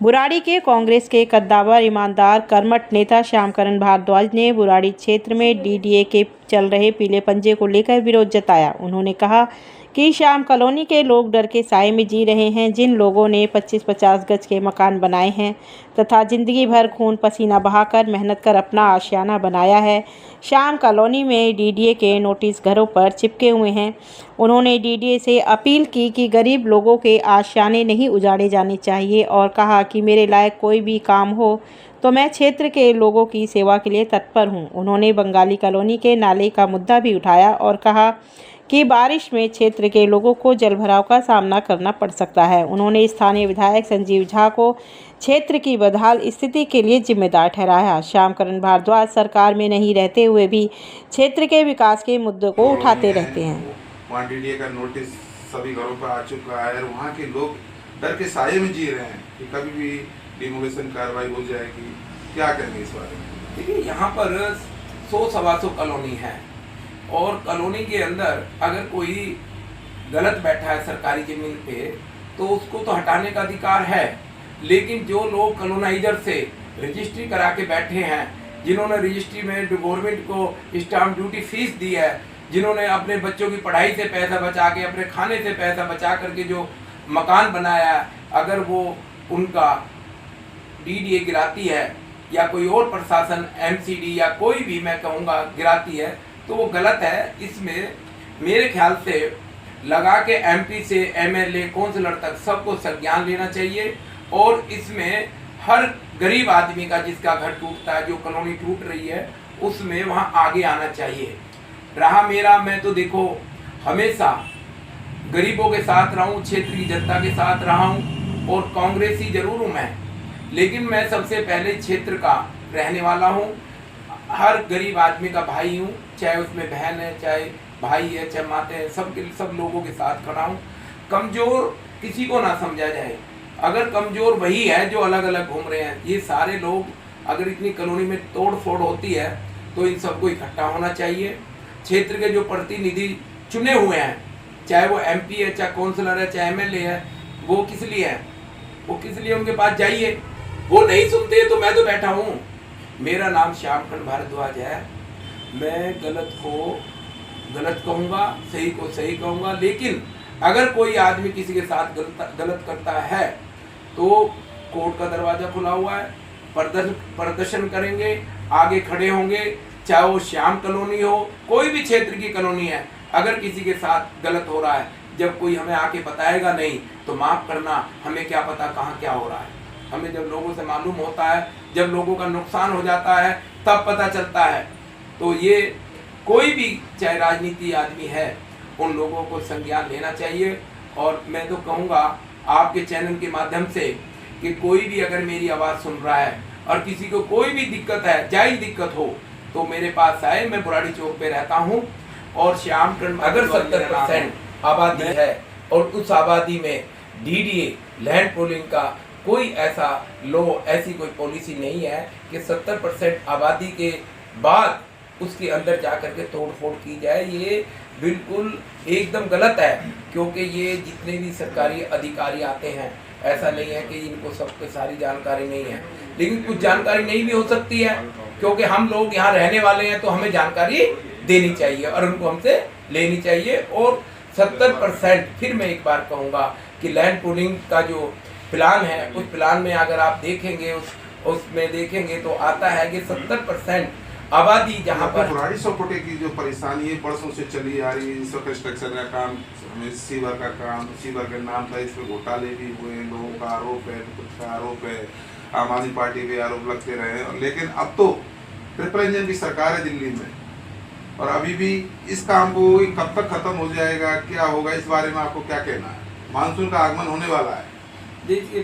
बुराड़ी के कांग्रेस के कद्दावर ईमानदार कर्मठ नेता श्यामकरण भारद्वाज ने बुराड़ी क्षेत्र में डीडीए के चल रहे पीले पंजे को लेकर विरोध जताया। उन्होंने कहा कि श्याम कॉलोनी के लोग डर के साए में जी रहे हैं। जिन लोगों ने 25-50 गज के मकान बनाए हैं तथा जिंदगी भर खून पसीना बहाकर मेहनत कर अपना आशियाना बनाया है, श्याम कॉलोनी में डीडीए के नोटिस घरों पर चिपके हुए हैं। उन्होंने डीडीए से अपील की कि गरीब लोगों के आशियाने नहीं उजाड़े जाने चाहिए और कहा कि मेरे लायक कोई भी काम हो तो मैं क्षेत्र के लोगों की सेवा के लिए तत्पर हूं। उन्होंने बंगाली कॉलोनी के नाले का मुद्दा भी उठाया और कहा कि बारिश में क्षेत्र के लोगों को जलभराव का सामना करना पड़ सकता है। उन्होंने स्थानीय विधायक संजीव झा को क्षेत्र की बदहाल स्थिति के लिए जिम्मेदार ठहराया। श्यामकरण भारद्वाज सरकार में नहीं रहते हुए भी क्षेत्र के विकास के मुद्दों को उठाते रहते हैं। वहाँ डीडीए का नोटिस सभी घरों पर आ चुका है और वहाँ के लोग डर के साये में जी रहे हैं कि कभी भी डिमोलिशन कार्रवाई हो जाएगी। क्या करेंगे इस बारे में? देखिए, यहाँ पर 100-125 कॉलोनी है और कॉलोनी के अंदर अगर कोई गलत बैठा है सरकारी जमीन पे तो उसको तो हटाने का अधिकार है, लेकिन जो लोग कॉलोनाइजर से रजिस्ट्री करा के बैठे हैं, जिन्होंने रजिस्ट्री में गवर्नमेंट को स्टाम्प ड्यूटी फीस दी है, जिन्होंने अपने बच्चों की पढ़ाई से पैसा बचा के, अपने खाने से पैसा बचा करके जो मकान बनाया, अगर वो उनका डीडीए गिराती है या कोई और प्रशासन एमसीडी या कोई भी मैं कहूँगा गिराती है तो वो गलत है। इसमें मेरे ख्याल से लगा के एमपी से एमएलए काउंसलर तक सबको संज्ञान लेना चाहिए और इसमें हर गरीब आदमी का जिसका घर टूटता है, जो कॉलोनी टूट रही है, उसमें वहाँ आगे आना चाहिए। रहा मेरा, मैं तो देखो हमेशा गरीबों के साथ रहा हूँ, क्षेत्र की जनता के साथ रहा हूँ और कांग्रेसी जरूर हूँ मैं, लेकिन मैं सबसे पहले क्षेत्र का रहने वाला हूँ। हर गरीब आदमी का भाई हूँ, चाहे उसमें बहन है, चाहे भाई है, चाहे माते हैं, सब लोगों के साथ खड़ा हूँ। कमज़ोर किसी को ना समझा जाए। अगर कमज़ोर वही है जो अलग अलग घूम रहे हैं। ये सारे लोग, अगर इतनी कॉलोनी में तोड़ फोड़ होती है तो इन सबको इकट्ठा होना चाहिए। क्षेत्र के जो प्रतिनिधि चुने हुए हैं, चाहे वो एमपी है, चाहे काउंसलर है, चाहे एमएलए है, वो किस लिए है? वो किस लिए उनके पास जाइए। वो नहीं सुनते तो मैं तो बैठा हूँ। मेरा नाम श्यामकरण भारद्वाज है। मैं गलत को गलत कहूँगा, सही को सही कहूँगा, लेकिन अगर कोई आदमी किसी के साथ गलत करता है तो कोर्ट का दरवाज़ा खुला हुआ है। प्रदर्शन करेंगे, आगे खड़े होंगे, चाहे वो श्याम कॉलोनी हो, कोई भी क्षेत्र की कॉलोनी है। अगर किसी के साथ गलत हो रहा है, जब कोई हमें आके बताएगा नहीं तो माफ़ करना, हमें क्या पता कहाँ क्या हो रहा है। हमें जब लोगों से मालूम होता है, जब लोगों का नुकसान हो जाता है, तब पता चलता है। तो ये कोई भी चाहे राजनीति आदमी है, उन लोगों को संज्ञान लेना चाहिए। और मैं तो कहूँगा आपके चैनल के माध्यम से कि कोई भी अगर मेरी आवाज़ सुन रहा है और किसी को कोई भी दिक्कत है, जायज़ दिक्कत हो, तो मेरे पास आए। मैं बुराड़ी चौक पे रहता हूँ और श्यामकरण, अगर 70% आबादी है और उस आबादी में डीडीए लैंड पूलिंग का कोई ऐसा ऐसी कोई पॉलिसी नहीं है कि 70% आबादी के बाद उसके अंदर जा कर के तोड़ फोड़ की जाए। ये बिल्कुल एकदम गलत है, क्योंकि ये जितने भी सरकारी अधिकारी आते हैं, ऐसा नहीं है कि इनको सबको सारी जानकारी नहीं है, लेकिन कुछ जानकारी नहीं भी हो सकती है, क्योंकि हम लोग यहाँ रहने वाले हैं तो हमें जानकारी देनी चाहिए और उनको हमसे लेनी चाहिए। और 70%, फिर मैं एक बार कहूँगा कि लैंड पूलिंग का जो प्लान है, उस प्लान में अगर आप देखेंगे, उसमें देखेंगे तो आता है कि 70% आबादी जहाँ पर बुराड़ी सपोटे की जो परेशानी है बरसों से चली आ रही है। इंफ्रास्ट्रक्चर का काम, सीवर का काम, सीवर के नाम पर इसमें घोटाले भी हुए, लोगों का आरोप है, कुछ का आरोप है, आम आदमी पार्टी पे आरोप लगते रहे। लेकिन अब तो ट्रिपल इंजन की सरकार है दिल्ली में, और अभी भी इस काम को कब तक खत्म हो जाएगा, क्या होगा, इस बारे में आपको क्या कहना है? मानसून का आगमन होने वाला है। देखिए,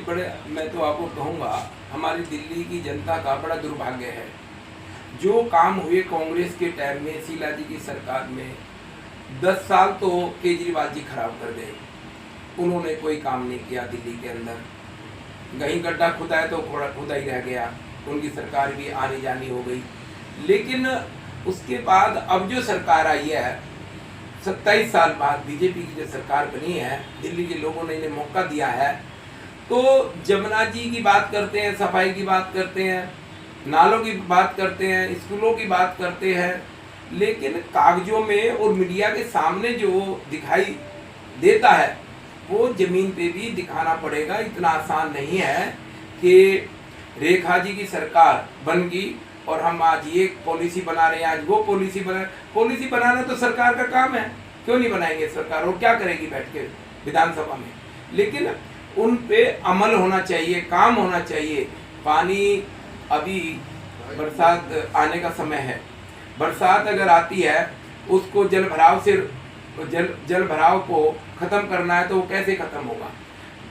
मैं तो आपको कहूँगा, हमारी दिल्ली की जनता का बड़ा दुर्भाग्य है। जो काम हुए कांग्रेस के टाइम में, शीला जी की सरकार में, 10 साल तो केजरीवाल जी खराब कर गए। उन्होंने कोई काम नहीं किया दिल्ली के अंदर। कहीं गड्ढा खुदा है तो खुदा ही रह गया। उनकी सरकार भी आनी जानी हो गई। लेकिन उसके बाद अब जो सरकार आई है, 27 साल बाद बीजेपी की जो सरकार बनी है, दिल्ली के लोगों ने इन्हें मौका दिया है, तो जमुना जी की बात करते हैं, सफाई की बात करते हैं, नालों की बात करते हैं, स्कूलों की बात करते हैं, लेकिन कागजों में और मीडिया के सामने जो दिखाई देता है वो जमीन पे भी दिखाना पड़ेगा। इतना आसान नहीं है कि रेखा जी की सरकार बन गई और हम आज ये पॉलिसी बना रहे हैं, आज वो पॉलिसी बनाना तो सरकार का काम है, क्यों नहीं बनाएंगे सरकार, और क्या करेगी बैठ के विधानसभा में। लेकिन उन पे अमल होना चाहिए, काम होना चाहिए। पानी, अभी बरसात आने का समय है, बरसात अगर आती है उसको जल भराव को खत्म करना है तो वो कैसे खत्म होगा?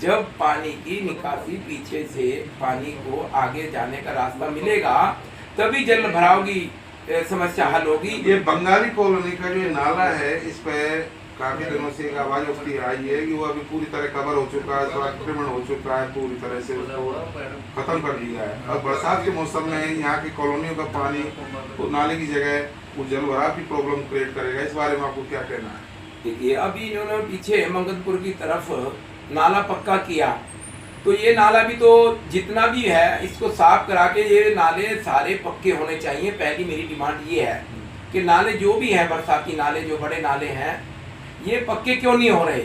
जब पानी की निकासी पीछे से पानी को आगे जाने का रास्ता मिलेगा तभी जल भराव की समस्या हल होगी। ये बंगाली कॉलोनी का जो नाला है, इस पे काफी दिनों से एक आवाज उठती आई है कि वो अभी पूरी तरह कवर हो चुका है, अतिक्रमण हो चुका है, पूरी तरह से उसको खत्म कर दिया है। और बरसात के मौसम में यहाँ की कॉलोनियों का पानी तो नाले की जगह वो जल भराव की प्रॉब्लम क्रिएट करेगा। इस बारे में आपको क्या कहना है? देखिए, अभी इन्होंने पीछे मंगलपुर की तरफ नाला पक्का किया, तो ये नाला भी तो जितना भी है इसको साफ करा के ये नाले सारे पक्के होने चाहिए। पहली मेरी डिमांड ये है कि नाले जो भी हैं, बरसाती नाले जो बड़े नाले हैं, ये पक्के क्यों नहीं हो रहे?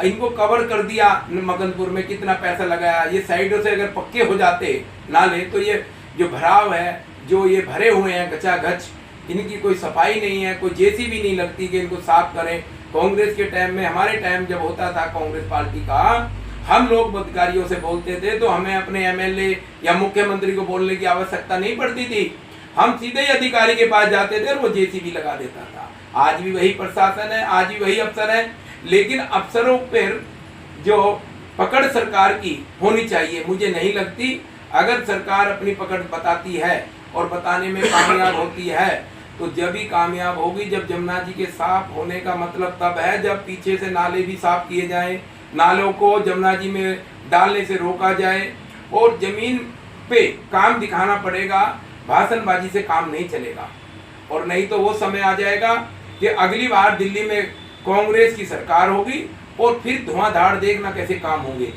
इनको कवर कर दिया, मंगलपुर में कितना पैसा लगाया, ये साइडों से अगर पक्के हो जाते नाले तो ये जो भराव है, जो ये भरे हुए हैं गचागच, इनकी कोई सफाई नहीं है, कोई जेसीबी नहीं लगती कि इनको साफ करें। कांग्रेस के टाइम में, हमारे टाइम जब होता था कांग्रेस पार्टी का, हम लोग अधिकारियों से बोलते थे तो हमें अपने एमएलए या मुख्यमंत्री को बोलने की आवश्यकता नहीं पड़ती थी, हम सीधे ही अधिकारी के पास जाते थे और वो जेसीबी लगा देता था। आज भी वही प्रशासन है, आज भी वही अफसर है, लेकिन अफसरों पर जो पकड़ सरकार की होनी चाहिए मुझे नहीं लगती। अगर सरकार अपनी पकड़ बताती है और बताने में कामयाब होती है तो जब ही कामयाब होगी, जब जमुना जी के साफ होने का मतलब तब है जब पीछे से नाले भी साफ किए जाएं, नालों को जमुना जी में डालने से रोका जाए और जमीन पे काम दिखाना पड़ेगा। भाषणबाजी से काम नहीं चलेगा, और नहीं तो वो समय आ जाएगा कि अगली बार दिल्ली में कांग्रेस की सरकार होगी और फिर धुआंधार देखना कैसे काम होंगे।